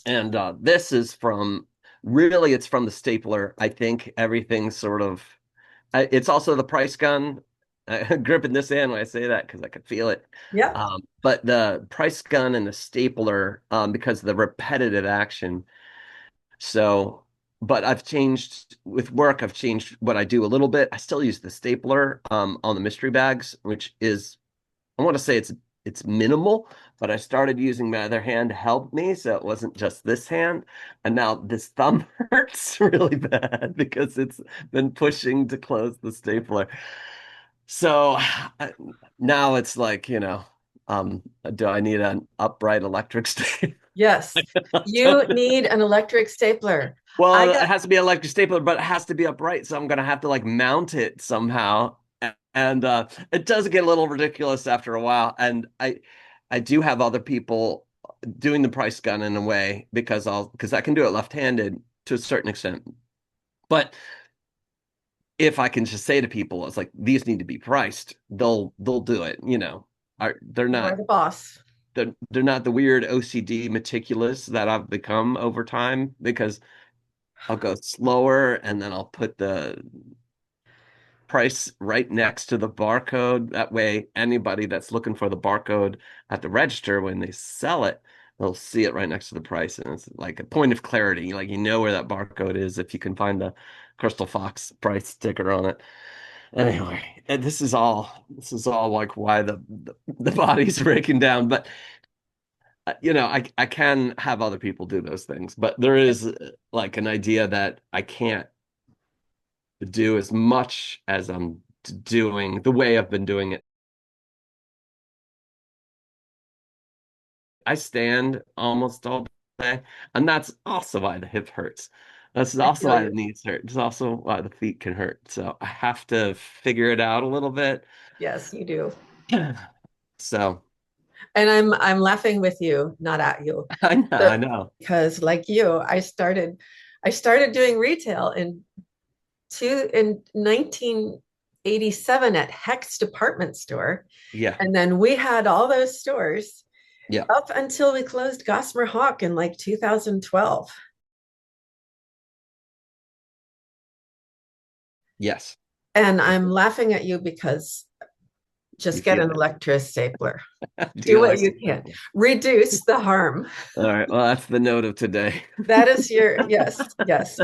And this is from really, it's from the stapler. I think everything's sort of, it's also the price gun. I'm gripping this in when I say that because I could feel it. Yep. But the price gun and the stapler, because of the repetitive action. So, but I've changed with work, I've changed what I do a little bit. I still use the stapler on the mystery bags, which is, I want to say it's minimal, but I started using my other hand to help me, so it wasn't just this hand. And now this thumb hurts really bad because it's been pushing to close the stapler. So now it's like, do I need an upright electric stapler? Yes. You need an electric stapler. I Well, it got, has to be an electric stapler, but it has to be upright, so I'm gonna have to like mount it somehow. And it does get a little ridiculous after a while. And I do have other people doing the price gun in a way because I can do it left-handed to a certain extent. But if I can just say to people, it's like these need to be priced, they'll do it, they're you are not the boss. they're not the weird OCD meticulous that I've become over time because I'll go slower and then I'll put the price right next to the barcode. That way, anybody that's looking for the barcode at the register when they sell it, they'll see it right next to the price. And it's like a point of clarity. Like you know where that barcode is if you can find the Crystal Fox price sticker on it. Anyway, and this is all like why the body's breaking down. But I can have other people do those things, but there is like an idea that I can't do as much as I'm doing the way I've been doing it. I stand almost all day, and that's also why the hip hurts. That's I also feel why the you. knees hurt. It's also why the feet can hurt. So I have to figure it out a little bit. Yes, you do. So And I'm laughing with you, not at you. I know, So, I know. because like you, I started doing retail in 1987 at Hecht's department store. Yeah, And then we had all those stores yeah, up until we closed Gossamer Hawk in like 2012. yes. And I'm laughing at you because You just get feel an it. electric stapler. Do Do you what like you can. Reduce the harm. All right. Well, that's the note of today. That is your, yes, yes.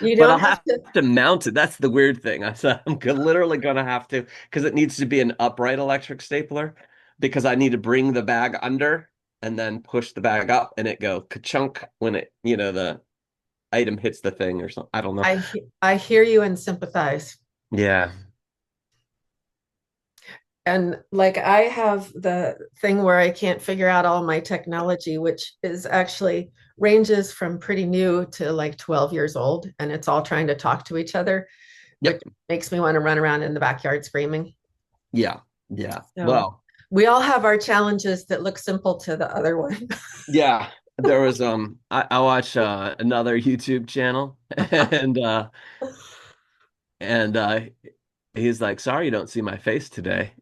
You But I'll don't have have to. to mount it. That's the weird thing. I said literally gonna have to because it needs to be an upright electric stapler because I need to bring the bag under and then push the bag up and it go ka-chunk when the item hits the thing or something. I don't know. I hear you and sympathize. Yeah. And like I have the thing where I can't figure out all my technology, which is actually ranges from pretty new to like 12 years old, and it's all trying to talk to each other, which Yep. makes me want to run around in the backyard screaming. Yeah. Yeah. So Well, we all have our challenges that look simple to the other one. yeah. There was I watch another YouTube channel and he's like, "Sorry you don't see my face today.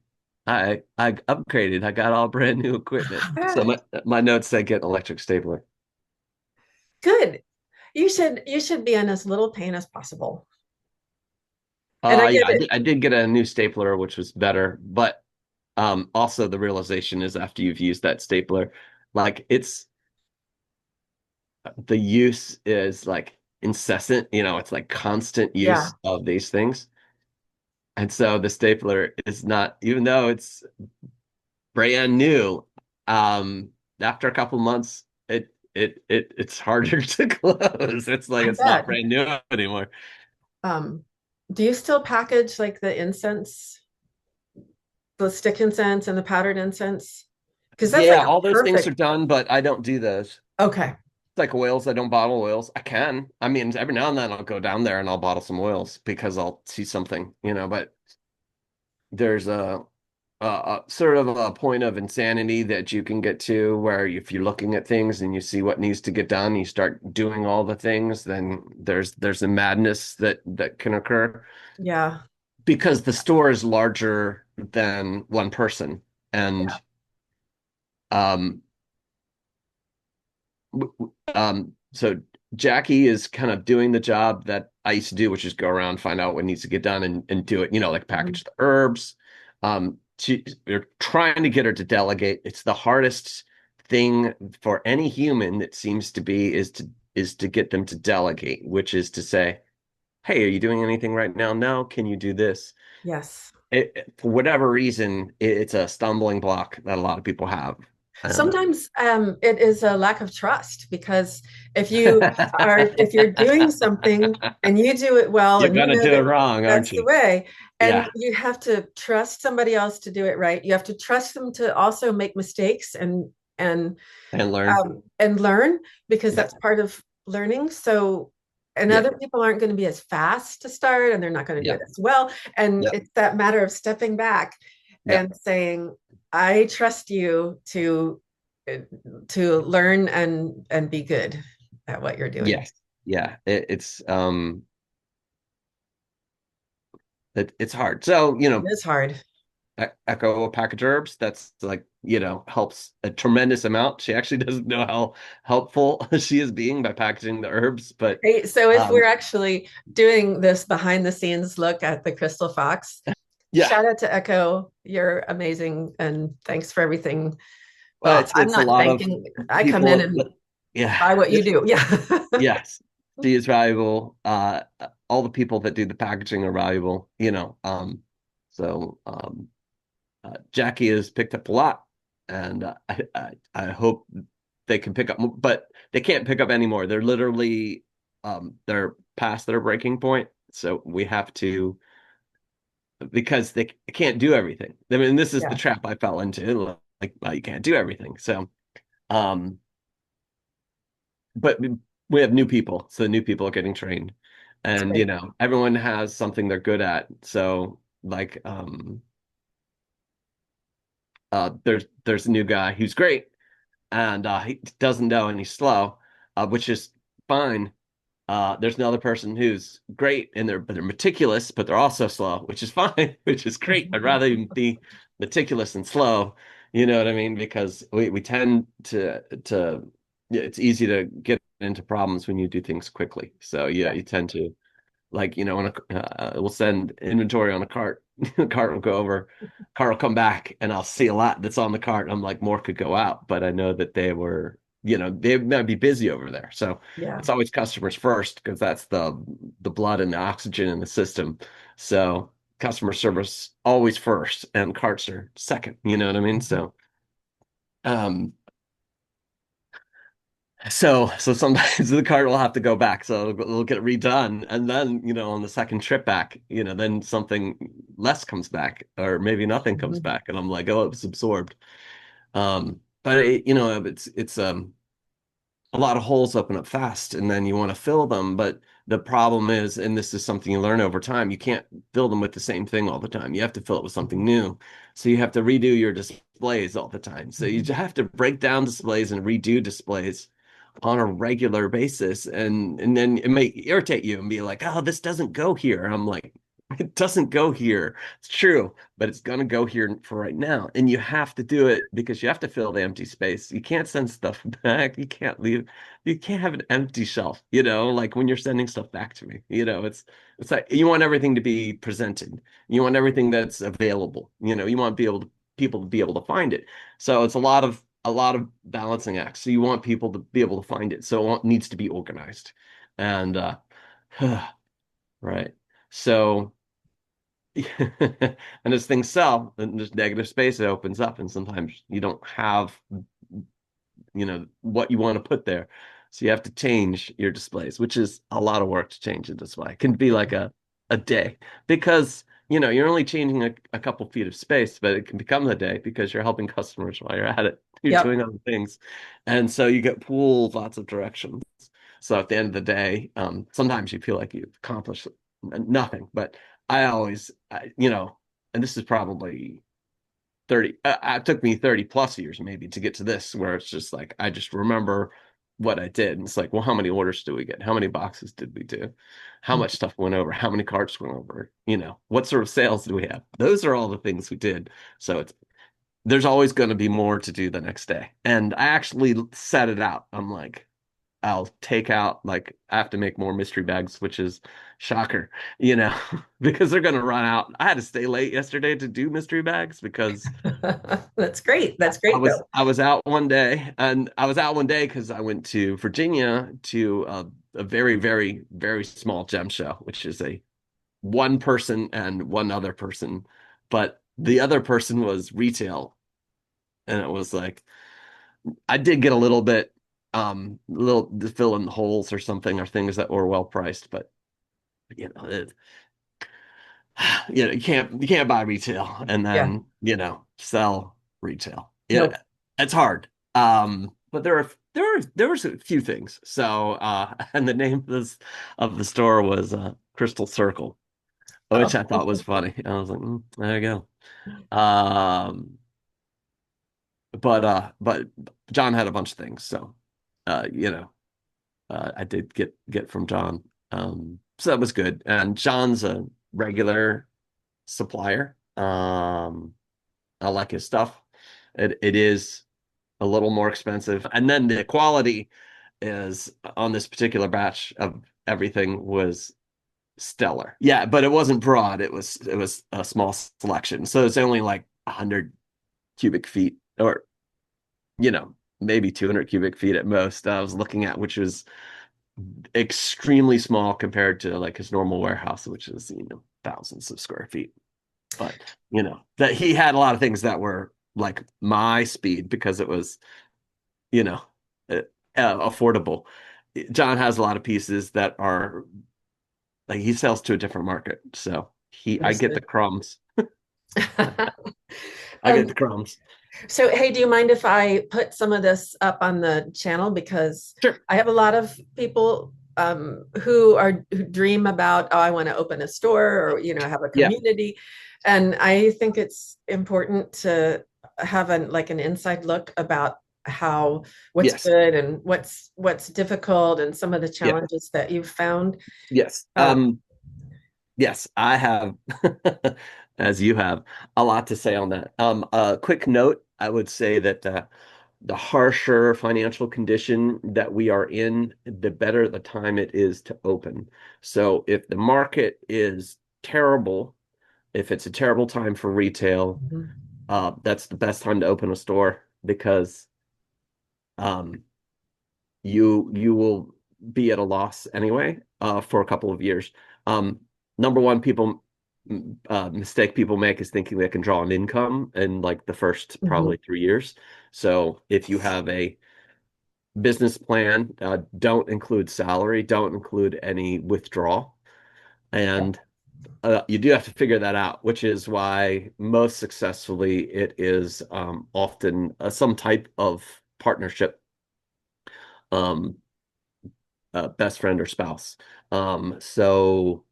I upgraded. I got all brand new equipment." So my notes say get an electric stapler. Good. You should be in as little pain as possible. And I Yeah, get it. I did get a new stapler, which was better, but also the realization is after you've used that stapler, like it's the use is like incessant, it's like constant Yeah. use of these things. And so the stapler is not, even though it's brand new, after a couple months, it's harder to close. It's like I it's not bet. brand new anymore. Um, do you still package like the incense, the stick incense and the powdered incense? Because that's like Yeah, a all those things are perfect. done, but I don't do those. Okay. It's like oils. I don't bottle oils. I can. I mean, every now and then I'll go down there and I'll bottle some oils because I'll see something, but there's a sort of a point of insanity that you can get to where if you're looking at things and you see what needs to get done, you start doing all the things, then there's a madness that can occur Yeah. because the store is larger than one person. And um So Jackie is kind of doing the job that I used to do, which is go around, find out what needs to get done and do it, like Mhm. package the herbs. We're trying to get her to delegate. It's the hardest thing for any human that seems to be is to get them to delegate, which is to say, hey, are you doing anything right now? No, can you do this? Yes. For whatever reason, it's a stumbling block that a lot of people have. And Sometimes it is a lack of trust because if you're doing something and you do it well you're and you gonna know do it that wrong, that's aren't the you? way, and Yeah, you have to trust somebody else to do it right. You have to trust them to also make mistakes and and learn. and learn because Yeah, that's part of learning. So, and yeah, other people aren't going to be as fast to start and they're not going to do yeah, it as well. And yeah, it's that matter of stepping back yeah. and saying, I trust you to learn and be good at what you're doing. Yes, yeah. It's hard. So, It is hard. Echo a package herbs. That's like, helps a tremendous amount. She actually doesn't know how helpful she is being by packaging the herbs, but Right? So if we're um, actually doing this behind the scenes look at the Crystal Fox, yeah. shout out to Echo. You're amazing. And thanks for everything. Well, Well, it's I'm it's a not lot of thanking, I come in people. and Yeah, buy what you do. Yeah. yes, she is valuable. All the people that do the packaging are valuable. So Jackie has picked up a lot, and I hope they can pick up, but they can't pick up anymore. They're literally they're past their breaking point. So we have to because they can't do everything. I mean, this is the Yeah. trap I fell into. Like, well, you can't do everything. So, um, but we have new people, so new people are getting trained, That's and great. everyone has something they're good at. So, like, there's a new guy who's great, and he doesn't know and he's slow, which is fine. There's another person who's great and they're meticulous, but they're also slow, which is fine, which is great. I'd rather even be meticulous and slow, you know what I mean? Because we tend to yeah, it's easy to get into problems when you do things quickly. So yeah, Yeah. you tend to like on we'll send inventory on a cart. The cart will go over, cart will come back, and I'll see a lot that's on the cart. I'm like, more could go out, but I know that they might be busy over there. So Yeah. it's always customers first because that's the blood and the oxygen in the system. So customer service always first, and carts are second. You know what I mean? Um, so sometimes the cart will have to go back, so it'll get redone, and then on the second trip back, then something less comes back, or maybe nothing comes Mhm. back, and I'm like, oh, it was absorbed. But it's a lot of holes open up fast, and then you want to fill them, but the problem is, and this is something you learn over time, you can't fill them with the same thing all the time. You have to fill it with something Mhm. new, so you have to redo your displays all the time. So you Mhm. have to break down displays and redo displays on a regular basis, and then it may irritate you and be like, oh, this doesn't go here. And I'm like, it doesn't go here. It's true, but it's gonna go here for right now, and you have to do it because you have to fill the empty space. You can't send stuff back. You can't have an empty shelf, like when you're sending stuff back to me. It's like you want everything to be presented. You want everything that's available. You want people to be able to find it. So it's a lot of balancing acts. So you want people to be able to find it. So it needs to be organized. And right. So and as things sell, and there's negative space that opens up, and sometimes you don't have what you want to put there. So you have to change your displays, which is a lot of work to change a display. It can be like a day because you're only changing a couple feet of space, but it can become a day because you're helping customers while you're at it. You're Yep. doing other things. And so you get pulled lots of directions. So at the end of the day, sometimes you feel like you've accomplished nothing. But I always, and this is probably 30 it took me 30 plus years maybe to get to this where it's just like I just remember what I did, and it's like, well, how many orders do we get, how many boxes did we do, how much stuff went over, how many carts went over, what sort of sales do we have. Those are all the things we did. So there's always going to be more to do the next day. And I actually set it out. I'm like, I'll take out, like, I have to make more mystery bags, which is shocker, you know, because they're going to run out. I had to stay late yesterday to do mystery bags because That's great. That's I great was though. I was out one day, and I was out one day because I went to Virginia to a very, very, very small gem show, which is a one person and one other person, but the other person was retail, and it was like I did get a little bit little to fill in the holes or something or things that were well priced, but you know it, you can't buy retail and Yeah. then sell retail. Nope. It's hard. But there was a few things. So and the name of the store was Crystal Circle, which I thought was Oh. funny. I was like, there you go. But John had a bunch of things, so uh, you know, I did get from John. So that was good. And John's a regular supplier. I like his stuff. It is a little more expensive, and then the quality is on this particular batch of everything was stellar. Yeah, but it wasn't broad. It was a small selection, so it's only like 100 cubic feet, or maybe 200 cubic feet at most. I was looking at, which was extremely small compared to like his normal warehouse, which is thousands of square feet. But that he had a lot of things that were like my speed because it was you know uh, affordable. John has a lot of pieces that are like he sells to a different market, so he I get the Understood. crumbs. I get Um, the crumbs. so, hey, do you mind if I put some of this up on the channel? Because Sure. I have a lot of people who dream about, oh, I want to open a store or, have a Yeah. community. And I think it's important to have an inside look about how what's Yes. good and what's difficult and some of the Yeah. challenges that you've found. Yes. Um, Yes, I have, as you have, a lot to say on that. A quick note, I would say that the harsher financial condition that we are in, the better the time it is to open. So if the market is terrible, if it's a terrible time for retail, mhm. that's the best time to open a store because um, you will be at a loss anyway for a couple of years. Um, Number one, mistake people make is thinking they can draw an income in like the first Mhm. probably 3 years. So if you have a business plan, don't include salary, don't include any withdrawal, and you do have to figure that out, which is why most successfully it is often some type of partnership. Um, Best friend or spouse. So,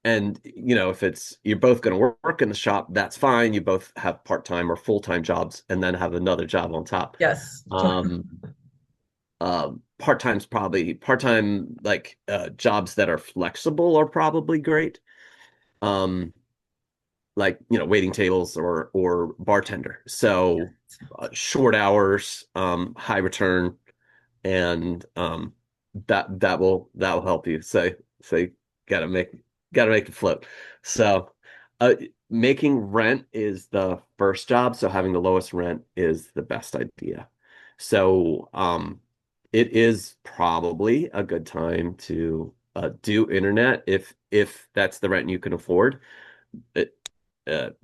and if it's you're both going to work in the shop, that's fine. You both have part-time or full-time jobs, and then have another job on top. Yes. Um, part-time like jobs that are flexible are probably great. Um, like waiting tables or bartender. So short hours, high return, and that will help you. So you gotta make gotta make it float. So uh, making rent is the first job. So having the lowest rent is the best idea. So it is probably a good time to do internet if that's the rent you can afford. It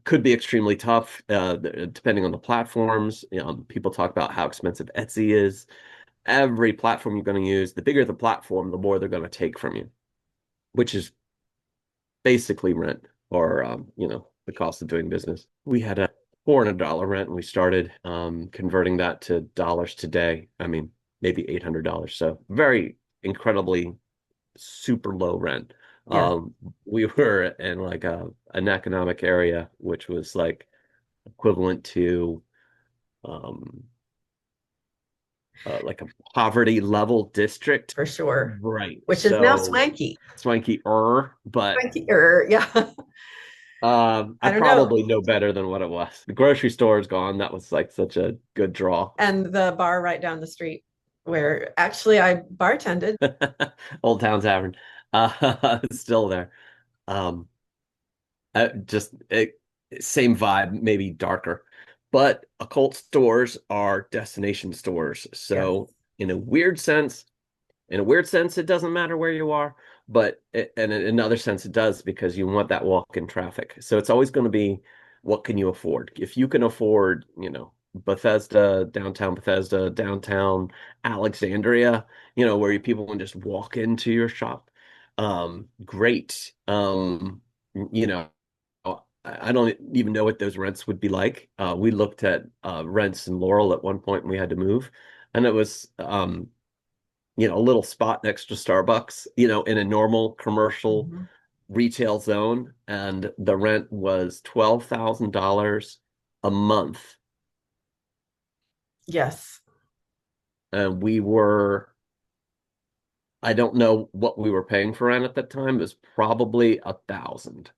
could be extremely tough depending on the platforms. People talk about how expensive Etsy is. Every platform you're going to use, the bigger the platform, the more they're going to take from you, which is basically rent or the cost of doing business. We had a $400 rent and we started converting that to dollars today. I mean, maybe $800. So very incredibly super low rent. Yeah, We were in like an economic area, which was like equivalent to um, like a poverty level district. for sure. Right. Which is now So swanky. swanky, but Swanky, yeah. I I don't know. probably know better than what it was. The grocery store is gone. That was like such a good draw. And the bar right down the street where actually I bartended. Old Town Tavern, it's still there. Um, just same vibe, maybe darker. But occult stores are destination stores. Yes. So in a weird sense, it doesn't matter where you are, but and in another sense, it does because you want that walk-in traffic. So it's always going to be what can you afford? If you can afford, Bethesda, downtown Alexandria, where people can just walk into your shop, great. You know, I don't even know what those rents would be like. We looked at rents in Laurel at one point and we had to move, and it was a little spot next to Starbucks, in a normal commercial Mhm. retail zone, and the rent was $12,000 a month. Yes. And I don't know what we were paying for rent at that time. It was probably 1,000.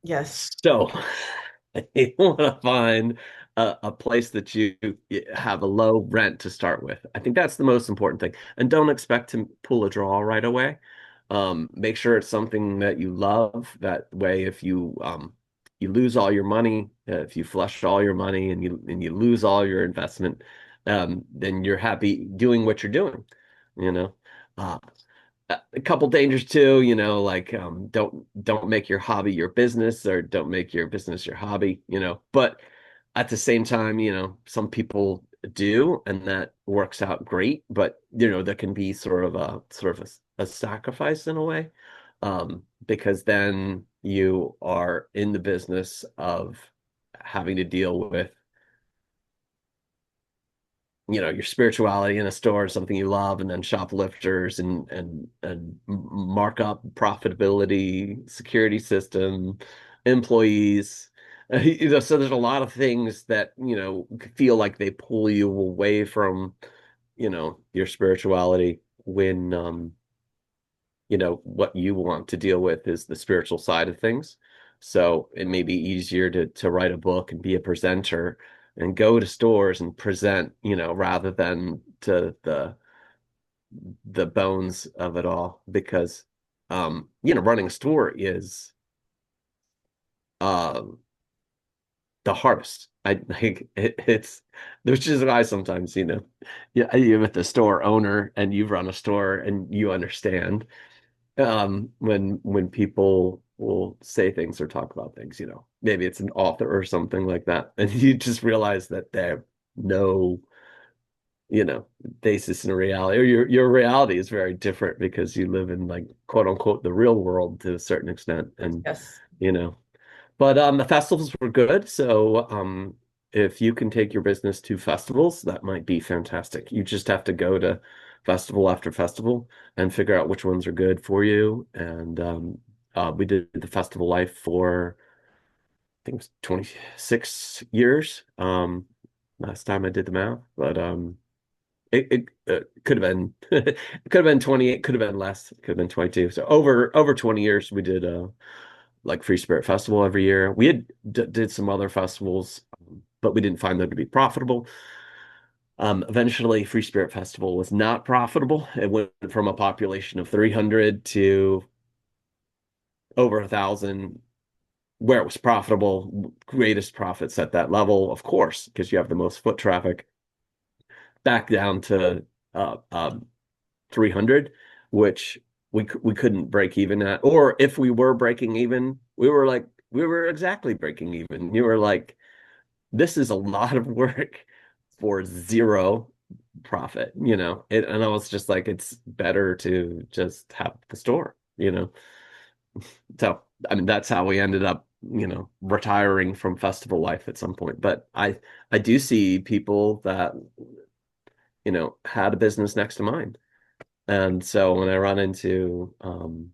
Yes. So you want to find a place that you have a low rent to start with. I think that's the most important thing. And don't expect to pull a draw right away. Make sure it's something that you love. That way, if you lose all your money, if you flush all your money and you lose all your investment, then you're happy doing what you're doing. You know. Uh, a couple dangers too, like don't make your hobby your business or don't make your business your hobby, but at the same time, some people do and that works out great, but there can be sort of a sacrifice in a way, because then you are in the business of having to deal with your spirituality in a store is something you love, and then shoplifters and markup profitability, security system, employees. So there's a lot of things that feel like they pull you away from your spirituality when what you want to deal with is the spiritual side of things. So it may be easier to write a book and be a presenter and go to stores and present, rather than to the bones of it all, because running a store is uh the hardest. I think it's which is why sometimes, yeah, you're with the store owner and you've run a store and you understand when people will say things or talk about things, maybe it's an author or something like that, and you just realize that they have no, you know, basis in reality, or your reality is very different because you live in, like, quote unquote the real world to a certain extent, and Yes. you know. But the festivals were good, so if you can take your business to festivals, that might be fantastic. You just have to go to festival after festival and figure out which ones are good for you. And we did the festival life for, I think it was 26 years. Last time I did the math, but it could have been it could have been 28, could have been less, it could have been 22. So over 20 years, we did like Free Spirit Festival every year. We had did some other festivals, but we didn't find them to be profitable. Eventually, Free Spirit Festival was not profitable. It went from a population of 300 to over 1,000, where it was profitable, greatest profits at that level, of course, because you have the most foot traffic, back down to uh, uh, 300, which we couldn't break even at. Or if we were breaking even, we were exactly breaking even. You were like, this is a lot of work for zero profit, and I was just like, it's better to just have the store. So I mean, that's how we ended up, retiring from festival life at some point. But I do see people that had a business next to mine. And so when I run into, um,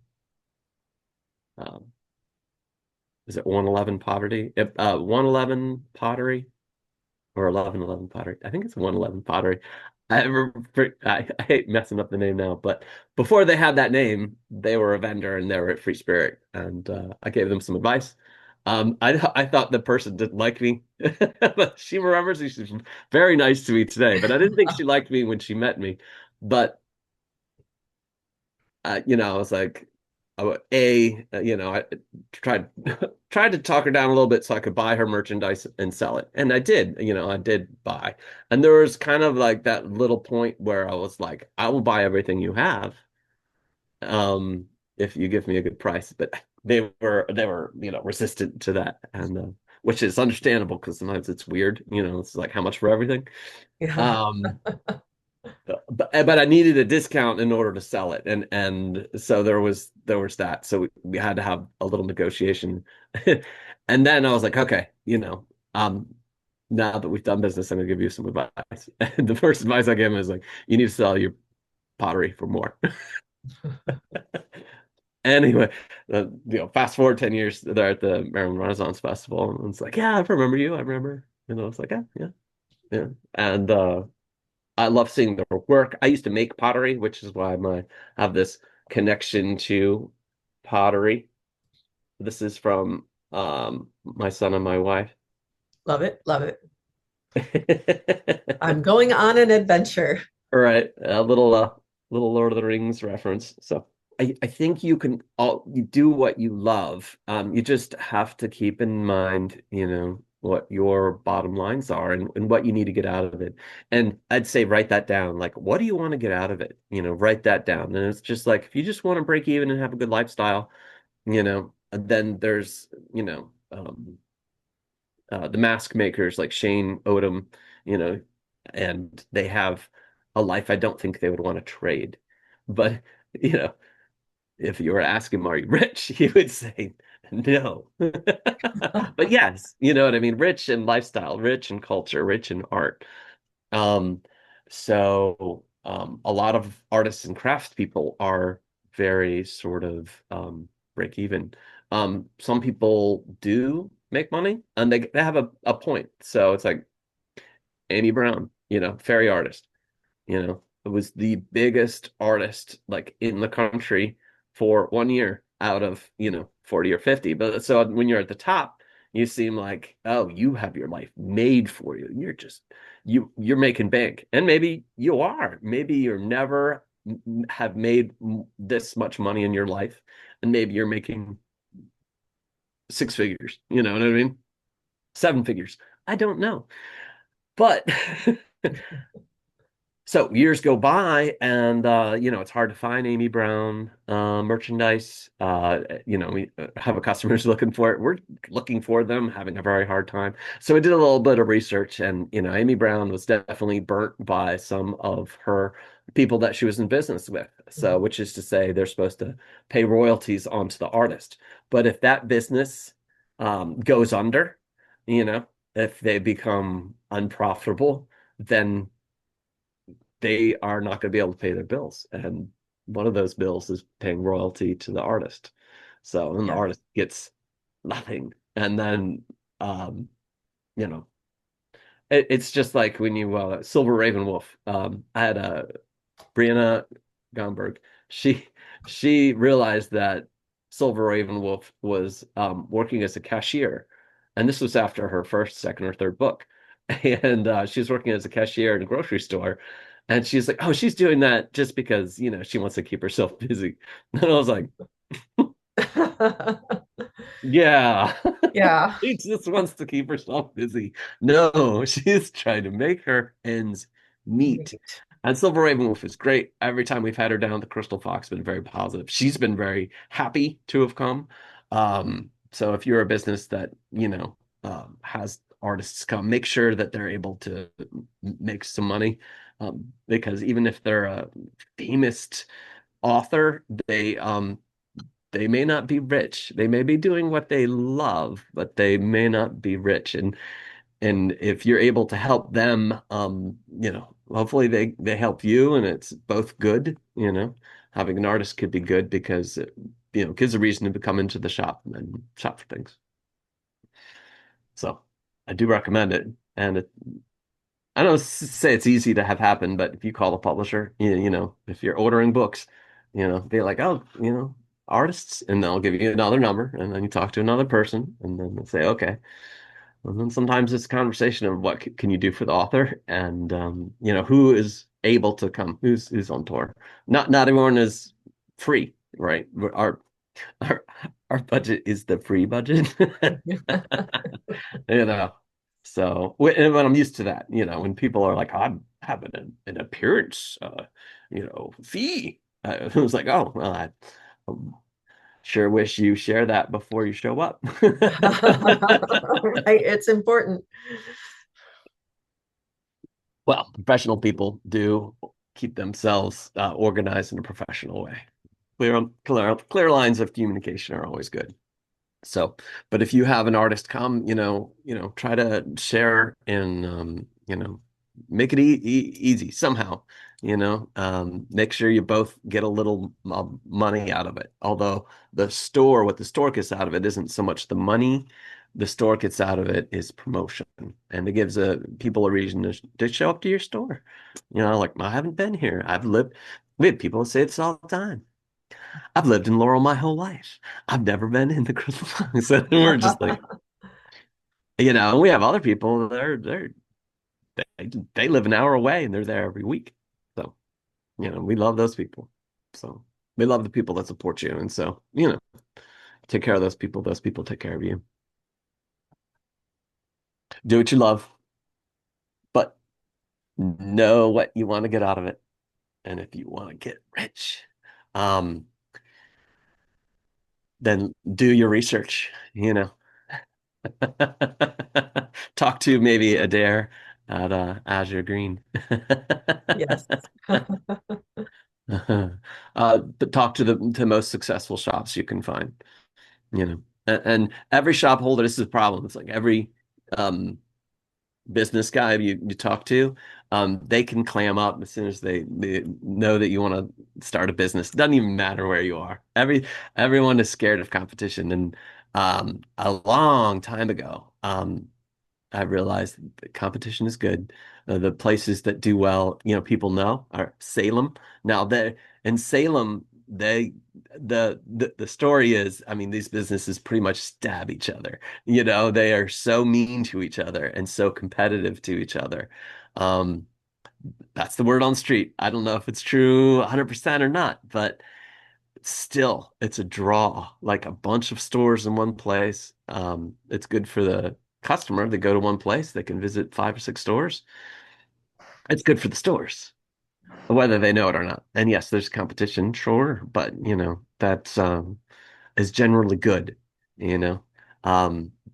is it 111 Pottery? 111 Pottery or 1111 Pottery? I think it's 111 Pottery. I hate messing up the name now, but before they had that name, they were a vendor and they were at Free Spirit, and I gave them some advice. I thought the person didn't like me, but she remembers me. She's very nice to me today, but I didn't think she liked me when she met me. But I was like, I tried tried to talk her down a little bit so I could buy her merchandise and sell it, and I did. I did buy, and there was kind of like that little point where I was like, I will buy everything you have, um, if you give me a good price. But they were resistant to that, and which is understandable because sometimes it's weird. It's like how much for everything. Yeah. Um, but I needed a discount in order to sell it, and so there was that. So we had to have a little negotiation, and then I was like, okay, now that we've done business, I'm gonna give you some advice. And the first advice I gave him is like, you need to sell your pottery for more. Anyway, fast forward 10 years, they're at the Maryland Renaissance Festival, and it's like, yeah, I remember you, I remember. It's like, yeah, yeah, yeah, and I love seeing their work. I used to make pottery, which is why I have this connection to pottery. This is from my son and my wife. Love it. Love it. I'm going on an adventure. All right, a little Lord of the Rings reference. So I think you do what you love. You just have to keep in mind, what your bottom lines are and what you need to get out of it. And I'd say write that down. Like, what do you want to get out of it? Write that down. And it's just like if you just want to break even and have a good lifestyle, then there's, the mask makers like Shane Odom, you know, and they have a life I don't think they would want to trade. But, you know, if you were asking him, are you rich? He would say no. But yes, you know what I mean? Rich in lifestyle, rich in culture, rich in art. Um, so a lot of artists and craftspeople are very sort of break even. Some people do make money and they have a point. So it's like Amy Brown, fairy artist, it was the biggest artist like in the country for 1 year out of, 40 or 50. But so when you're at the top, you seem like, oh, you have your life made for you. You're making bank. And maybe you are. Maybe you're never have made this much money in your life. And maybe you're making six figures. You know what I mean? Seven figures. I don't know. But so years go by, and it's hard to find Amy Brown merchandise. We have a customers looking for it. We're looking for them, having a very hard time. So I did a little bit of research, and Amy Brown was definitely burnt by some of her people that she was in business with. So, which is to say, they're supposed to pay royalties onto the artist. But if that business goes under, if they become unprofitable, then they are not going to be able to pay their bills. And one of those bills is paying royalty to the artist. So then the Yeah. artist gets nothing. And then, um, you know, it's just like when you, Silver Raven Wolf, I had Brianna Gomberg. She, she realized that Silver Raven Wolf was working as a cashier. And this was after her first, second, or third book. And she was working as a cashier in a grocery store. And she's like, oh, she's doing that just because, she wants to keep herself busy. And I was like, yeah, Yeah. she just wants to keep herself busy. No, she's trying to make her ends meet. Neat. And Silver Raven Wolf is great. Every time we've had her down, the Crystal Fox has been very positive. She's been very happy to have come. So if you're a business that, has artists come, make sure that they're able to make some money. Because even if they're a famous author, they may not be rich. They may be doing what they love, but they may not be rich. And if you're able to help them, hopefully they help you, and it's both good. Having an artist could be good because it, gives a reason to come into the shop and shop for things. So I do recommend it, and I don't say it's easy to have happen, but if you call the publisher, if you're ordering books, they're like, oh, artists, and they'll give you another number, and then you talk to another person, and then they say, okay. And then sometimes it's a conversation of what can you do for the author, and who is able to come, who's on tour. Not everyone is free, right? Our our budget is the free budget. you know. So when I'm used to that, when people are like, I'm having an appearance, fee. I was like, oh, well, I um, sure wish you share that before you show up. Right, it's important. Well, professional people do keep themselves organized in a professional way. Clear lines of communication are always good. So, but if you have an artist come, try to share and, make it easy somehow, make sure you both get a little money out of it. Although what the store gets out of it isn't so much the money, the store gets out of it is promotion, and it gives people a reason to show up to your store. Like I haven't been here. We have people that say this all the time. I've lived in Laurel my whole life. I've never been in the Crystal Lake. And we're just like, and we have other people, they live an hour away and they're there every week. So, we love those people. So we love the people that support you. And so, take care of those people. Those people take care of you. Do what you love, but know what you want to get out of it. And if you want to get rich, um, then do your research, Talk to maybe Adair at Azure Green. Yes. But talk to the most successful shops you can find, and every shop holder, this is a problem. It's like every um, business guy you talk to, they can clam up as soon as they know that you want to start a business. It doesn't even matter where you are. Everyone is scared of competition. And a long time ago, I realized that competition is good. The places that do well, people know are Salem. Now they in Salem, the story is, I mean, these businesses pretty much stab each other. They are so mean to each other and so competitive to each other. Um, that's the word on the street. I don't know if it's true 100% or not, but still, it's a draw. Like a bunch of stores in one place. It's good for the customer. They go to one place, they can visit 5 or 6 stores. It's good for the stores, whether they know it or not. And yes, there's competition, sure, but that's is generally good,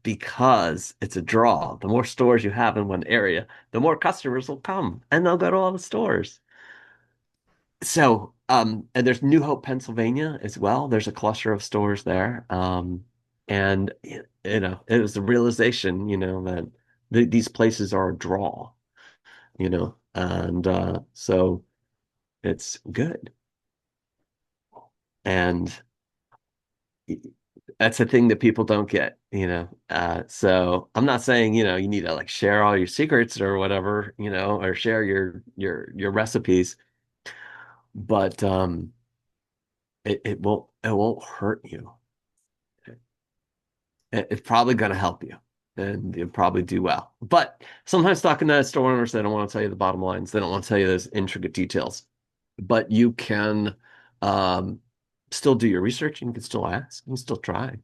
because it's a draw. The more stores you have in one area, the more customers will come and they'll go to all the stores. So, and there's New Hope, Pennsylvania as well. There's a cluster of stores there. And it was the realization, that these places are a draw, and so it's good. And that's a thing that people don't get, So I'm not saying, you need to like share all your secrets or whatever, or share your recipes, but it won't hurt you. It's probably going to help you, and you'll probably do well. But sometimes talking to store owners, they don't want to tell you the bottom lines. They don't want to tell you those intricate details. But you can um, still do your research. You can still ask. You can still try.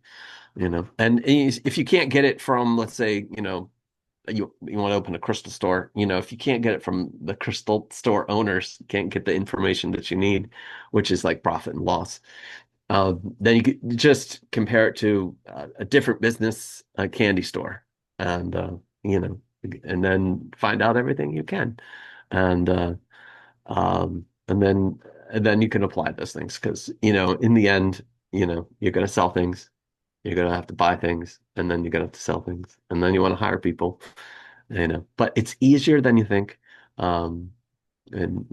And if you can't get it from, let's say, you want to open a crystal store, if you can't get it from the crystal store owners, you can't get the information that you need, which is like profit and loss. Then you could just compare it to a different business, a candy store, and you know, and then find out everything you can, and and then you can apply those things because in the end, you're going to sell things, you're going to have to buy things, and then you're going to have to sell things, and then you want to hire people, But it's easier than you think. Um, and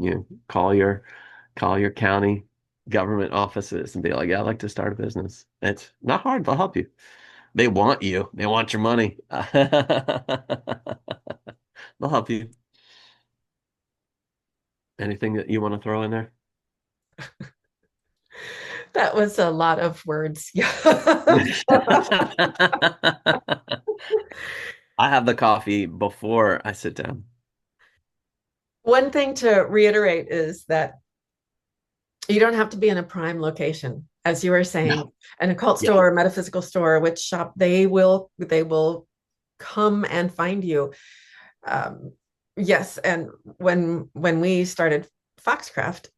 call your county government offices and be like, yeah, I'd like to start a business. It's not hard. They'll help you. They want you. They want your money. They'll help you. Anything that you want to throw in there? That was a lot of words. Yeah. I have the coffee before I sit down. One thing to reiterate is that you don't have to be in a prime location. As you were saying, No. an occult Yeah. store, metaphysical store, witch shop, they will come and find you. Um, yes, and when we started Foxcraft,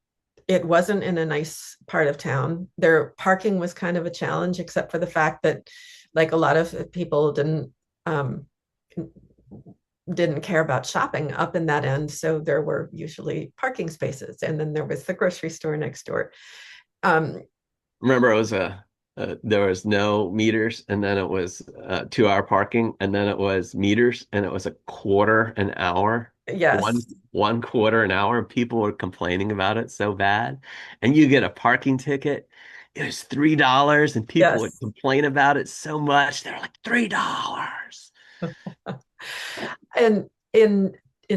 it wasn't in a nice part of town. Their parking was kind of a challenge, except for the fact that, like, a lot of people um, didn't care about shopping up in that end, so there were usually parking spaces, and then there was the grocery store next door. Um, Remember, it was there was no meters, and then it was 2 hour parking, and then it was meters, and it was a quarter an hour, yes, one quarter an hour, and people were complaining about it so bad. And you get a parking ticket, it was $3, and people would yes, complain about it so much. They're like $3. and in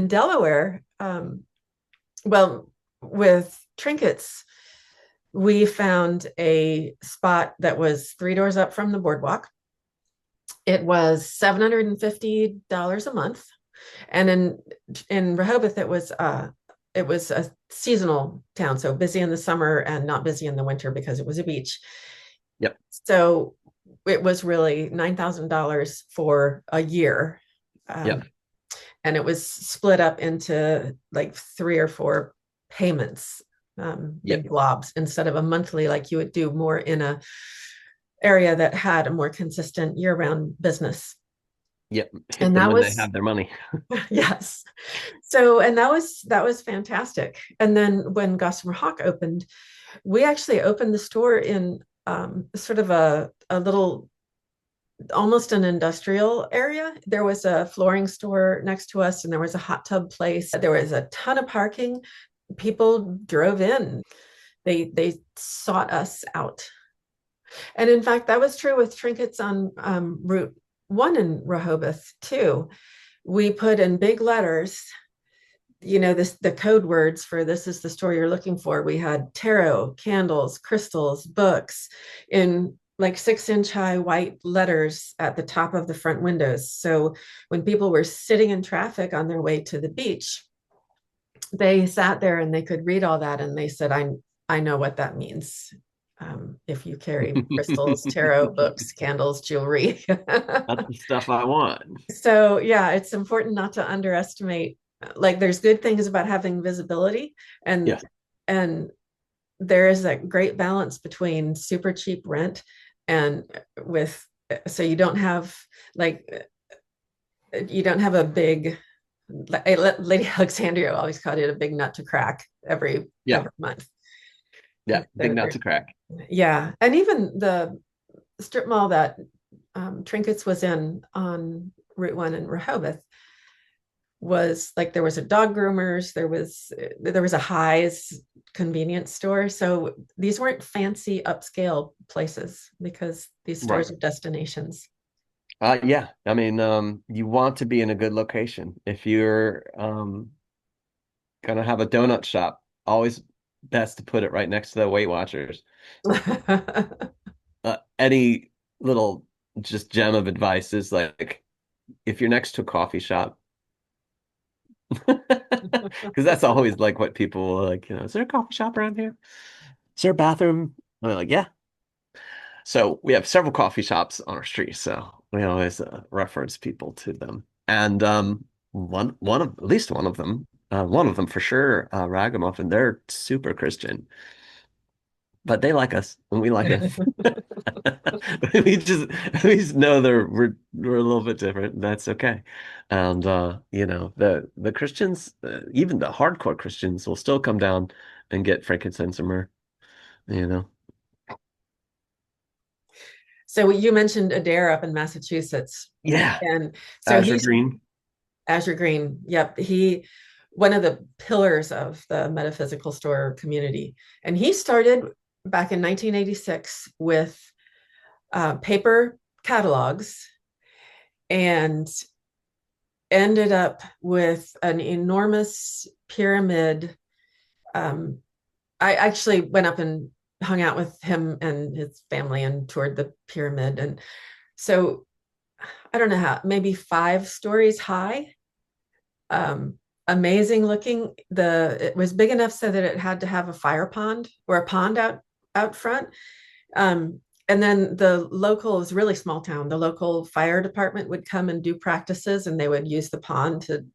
Delaware, well, with trinkets, we found a spot that was 3 doors up from the boardwalk. It was $750 a month, and in Rehoboth, it was a seasonal town, so busy in the summer and not busy in the winter because it was a beach. Yep, So it was really $9,000 for a year. yep, Um, and it was split up into like 3 or 4 payments, yep, big blobs, instead of a monthly like you would do more in a area that had a more consistent year-round business. yep. Hit And them that when they was have their money. yes. So, and that was fantastic. And then when Gossamer Hawk opened, we actually opened the store in sort of a little, almost an industrial area. There was a flooring store next to us, and there was a hot tub place. There was a ton of parking. People drove in. They sought us out. And in fact, that was true with trinkets on Route 1 in Rehoboth too. We put in big letters, this, the code words for this is the store you're looking for. We had tarot, candles, crystals, books in like 6-inch high white letters at the top of the front windows. So when people were sitting in traffic on their way to the beach, they sat there and they could read all that, and they said, I know what that means. If you carry crystals, tarot, books, candles, jewelry. That's the stuff I want. So yeah, it's important not to underestimate, like, there's good things about having visibility, and Yeah, and there is that great balance between super cheap rent and with, so you don't have, like, you don't have a big, Lady Alexandria always called it a big nut to crack yeah, every month. yeah. Big So nut there, to crack. yeah, and even the strip mall that Trinkets was in on Route 1 in Rehoboth was like, there was a dog groomers, there was a Highs convenience store. So these weren't fancy upscale places because these Right. stores are destinations. Yeah. I mean, you want to be in a good location. If you're gonna have a donut shop, always best to put it right next to the Weight Watchers. Any little just gem of advice is like if you're next to a coffee shop, because that's always like what people are like, is there a coffee shop around here? Is there a bathroom? And they're like, yeah. So we have several coffee shops on our street, so we always reference people to them. And one of at least one of them for sure, Ragamuffin. They're super Christian, but they like us and we like them. We just know we're a little bit different. And that's okay. And the Christians, even the hardcore Christians, will still come down and get frankincense and myrrh. You know, So you mentioned Adair up in Massachusetts, yeah, and so Azure he's Green. Azure Green. Yep, he, one of the pillars of the metaphysical store community, and he started back in 1986 with paper catalogs, and ended up with an enormous pyramid Um, I actually went up and hung out with him and his family and toured the pyramid. And so I don't know how, maybe 5 stories high. Um, Amazing looking. It was big enough so that it had to have a fire pond or a pond out front. And then the local, it was a really small town. The local fire department would come and do practices, and they would use the pond to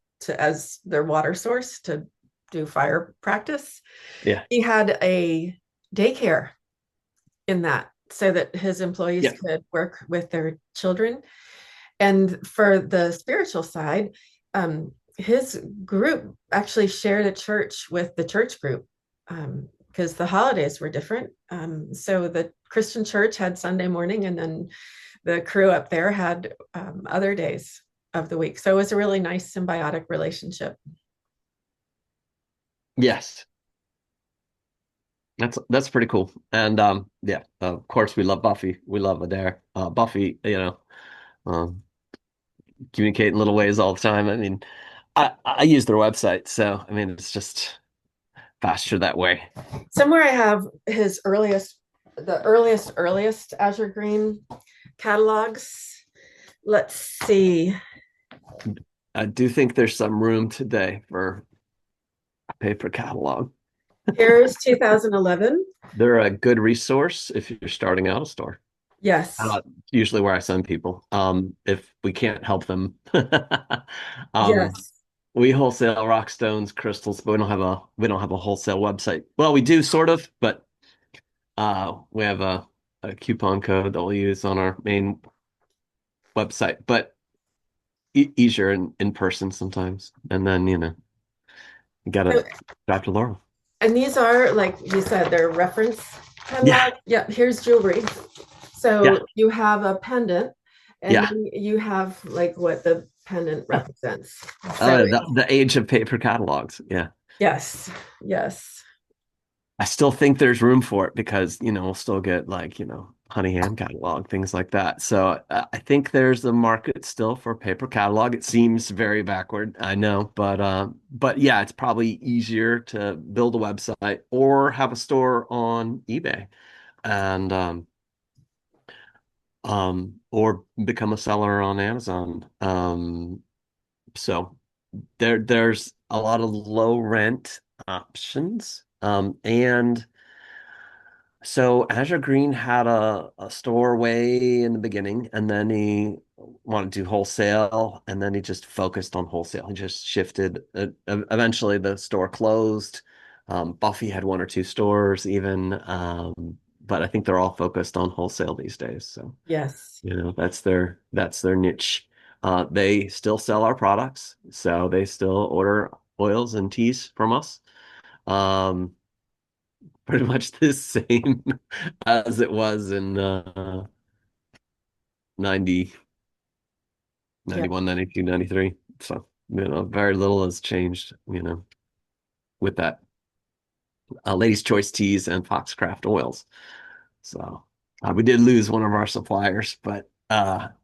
as their water source to do fire practice. Yeah. He had a daycare in that so that his employees Yeah. could work with their children. And for the spiritual side, his group actually shared a church with the church group because the holidays were different. So the Christian church had Sunday morning, and then the crew up there had other days of the week. So it was a really nice symbiotic relationship. Yes. That's pretty cool. And yeah, of course we love Buffy. We love Adair. Buffy, um, communicate in little ways all the time. I mean, I use their website, so I mean it's just faster that way. Somewhere I have his earliest Azure Green catalogs. Let's see. I do think there's some room today for a paper catalog. Here's 2011. They're a good resource if you're starting out a store. Yes. Usually where I send people, if we can't help them. Um, Yes. we wholesale rock stones, crystals, but we don't have a wholesale website. Well, we do sort of, but we have a coupon code that we'll use on our main website, but easier in person sometimes. And then, you gotta So, drive to Laurel. and these are, like you said, they're reference Yeah, catalog. Yeah, here's jewelry. yeah, So you have a pendant, and yeah. then you have like what the pendant represents. So The age of paper catalogs. Yeah. yes, yes, I still think there's room for it because, we'll still get like, honey hand catalog, things like that. So I think there's a market still for paper catalog. It seems very backward, I know, but yeah, it's probably easier to build a website or have a store on eBay and or become a seller on Amazon. So there's a lot of low rent options. And so Azure Green had a store way in the beginning, and then he wanted to do wholesale, and then he just focused on wholesale. He just shifted. Eventually, the store closed. Buffy had one or two stores even, but I think they're all focused on wholesale these days. So, yes, that's their niche. They still sell our products, so they still order oils and teas from us. Um, Pretty much the same as it was in 90, yeah, 91, 92, 93. So, very little has changed, with that. Ladies' Choice teas and Foxcraft oils. So, we did lose one of our suppliers, but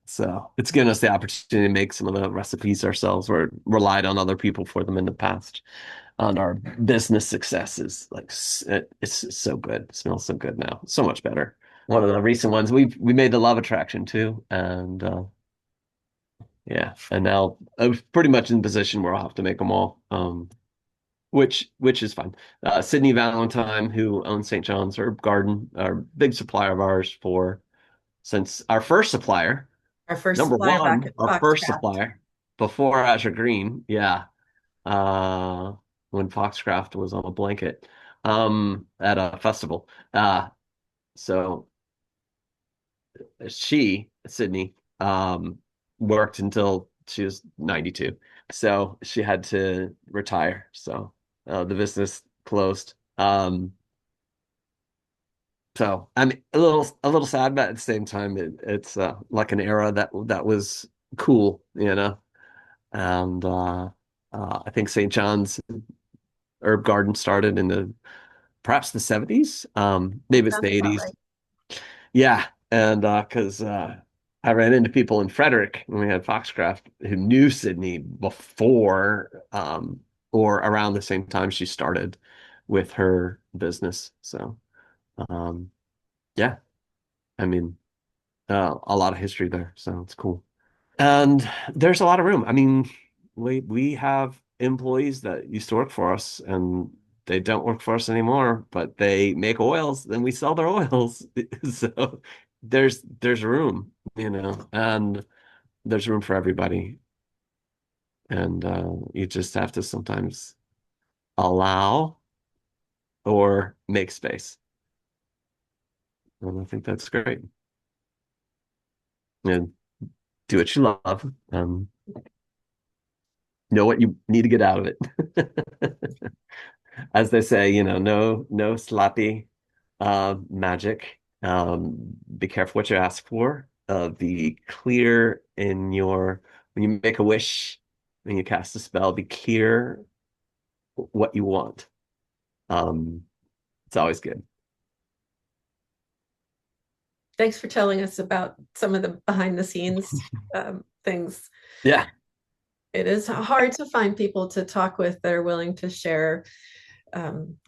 so it's given us the opportunity to make some of the recipes ourselves or relied on other people for them in the past. On our business successes. Like it's so good. It smells so good now. So much better. One of the recent ones we made the Love Attraction too, and yeah, and now I'm pretty much in position where I'll have to make them all, which is fun. Sydney Valentine, who owns St. John's Herb Garden, our big supplier of ours for since our first supplier, our first number supplier back one, at our first Foxcraft. supplier before Azure Green, yeah, uh, when Foxcraft was on a blanket at a festival. So Sydney, worked until she was 92. So she had to retire. So the business closed. So I'm a little sad, but at the same time, it's like an era that was cool, And I think St. John's Herb Garden started in perhaps the 70s, That maybe it's the sounds about 80s. right. Yeah, and because I ran into people in Frederick when we had Foxcraft who knew Sydney before or around the same time she started. with her business. So, um, yeah, I mean, a lot of history there. So it's cool. And there's a lot of room. I mean, we have employees that used to work for us and they don't work for us anymore, but they make oils and we sell their oils. So there's room, and there's room for everybody. And you just have to sometimes allow or make space. And I think that's great. And do what you love. Know what you need to get out of it. As they say, no sloppy magic. Be careful what you ask for. Be clear in when you make a wish, when you cast a spell, be clear what you want. Um, it's always good. Thanks for telling us about some of the behind the scenes things. Yeah, It is hard to find people to talk with that are willing to share.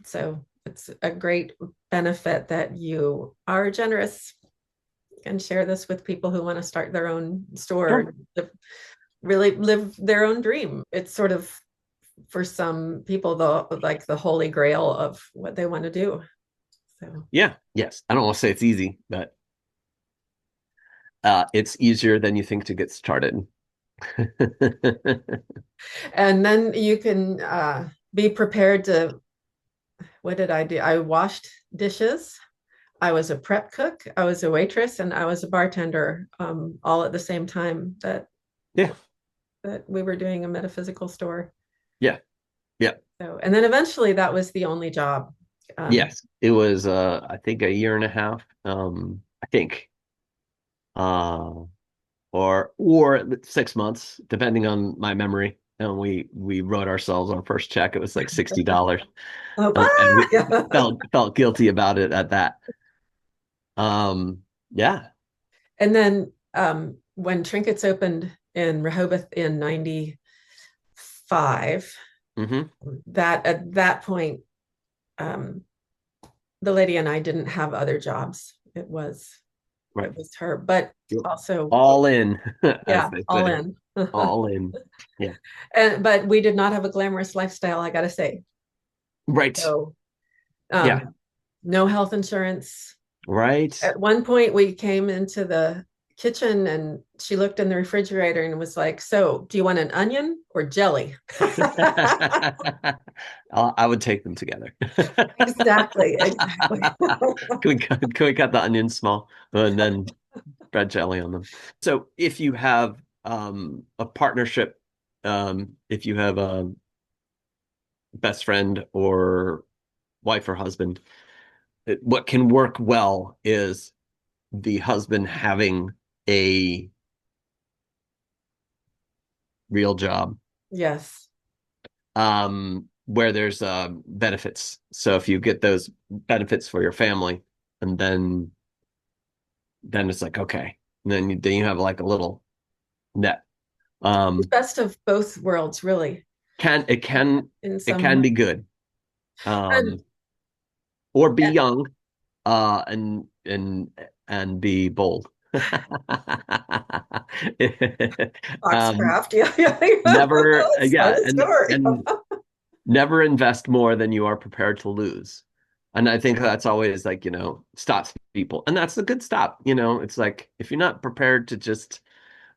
So it's a great benefit that you are generous and share this with people who want to start their own store, sure. really live their own dream. It's sort of for some people the holy grail of what they want to do. So, Yeah, yes. I don't want to say it's easy, but it's easier than you think to get started. and then you can be prepared to. What did I do? I washed dishes. I was a prep cook. I was a waitress, and I was a bartender, all at the same time Yeah, that we were doing a metaphysical store. yeah, yeah. So, and then eventually that was the only job. Um, Yes, it was I think a year and a half. I think uh or 6 months, depending on my memory. And we wrote ourselves our first check. It was like $60. oh, And we ah! felt guilty about it at that. Yeah. And then when Trinkets opened in Rehoboth in 95, Hmm. that at that point, um, the lady and I didn't have other jobs. Right. It was her, but Yep. also, All in, as yeah, they all say. in. All in. Yeah. But we did not have a glamorous lifestyle, I gotta say. Right. So Yeah. no health insurance. Right. At one point, we came into the kitchen and she looked in the refrigerator and was like, "So, do you want an onion or jelly?" I would take them together. Exactly, exactly. Can we cut the onions small and then spread jelly on them? So if you have a partnership, if you have a best friend or wife or husband, what can work well is the husband having a real job, Yes. where there's benefits. So if you get those benefits for your family, and then it's like okay, and then you have like a little net. The Um, best of both worlds, really, can it can in it some can way. be good, And, or be young, and be bold. Um, Foxcraft, yeah, yeah, yeah. never, It's quite yeah, a story. and never invest more than you are prepared to lose. And I think that's always like, stops people. And that's a good stop. It's like if you're not prepared to just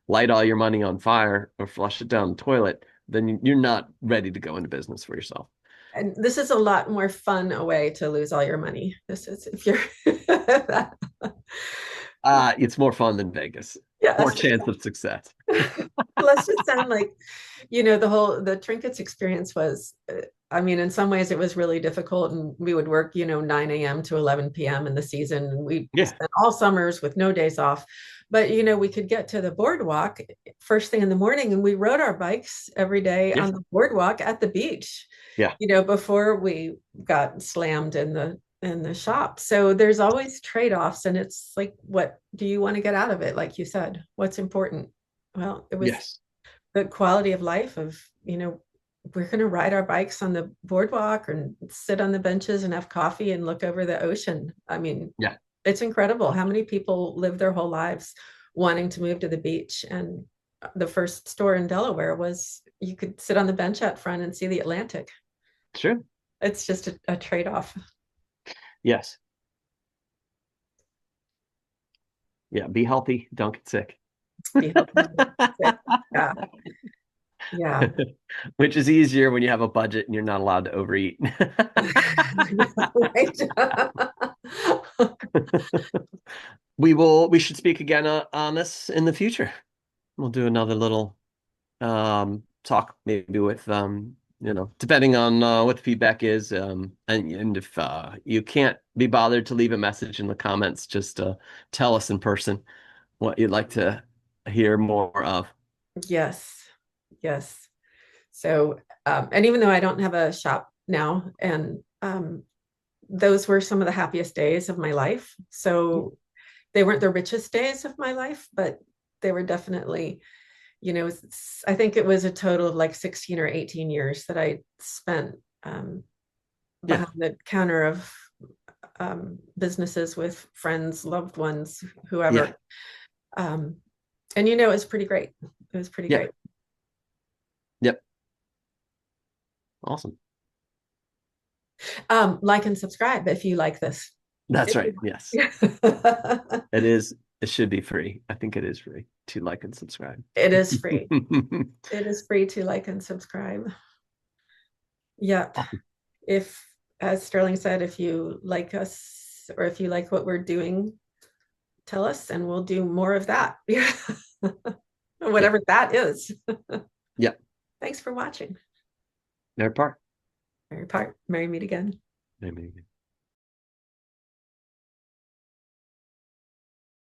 light all your money on fire or flush it down the toilet, then you're not ready to go into business for yourself. And this is a lot more fun a way to lose all your money. This is if you're It's more fun than Vegas. More yes. chance of success. Let's just sound like, the trinkets experience was, I mean, in some ways it was really difficult. And we would work, 9 a.m. to 11 p.m. in the season. And we Yeah, spent all summers with no days off. But, we could get to the boardwalk first thing in the morning and we rode our bikes every day yeah, on the boardwalk at the beach, yeah, before we got slammed in the shop. So there's always trade-offs. And it's like, what do you want to get out of it? Like you said, what's important? Well, it was yes. the quality of life of we're going to ride our bikes on the boardwalk and sit on the benches and have coffee and look over the ocean. I mean, Yeah, it's incredible how many people live their whole lives wanting to move to the beach. And the first store in Delaware was you could sit on the bench out front and see the Atlantic. sure. It's just a trade-off. Yes. Yeah. Be healthy. Don't get sick. Be healthy. Yeah. Yeah. Which is easier when you have a budget and you're not allowed to overeat. Right. We should speak again on this in the future. We'll do another little talk maybe with depending on what the feedback is, and if you can't be bothered to leave a message in the comments, just tell us in person what you'd like to hear more of. Yes. Yes. So, and even though I don't have a shop now, and those were some of the happiest days of my life. So they weren't the richest days of my life, but they were definitely, I think it was a total of like 16 or 18 years that I spent Yeah, behind the counter of businesses with friends, loved ones, yeah, whoever. Um, and it was pretty great. It was pretty yeah, great. yep. Awesome. Like and subscribe if you like this. That's If right. you- Yes. It is. It should be free. I think it is free to like and subscribe. It is free. It is free to like and subscribe. Yep. Awesome. If, as Sterling said, if you like us or if you like what we're doing, tell us and we'll do more of that. Yeah. Whatever that is. Yeah. Thanks for watching. Their part. Merry part. Merry meet again. Maybe.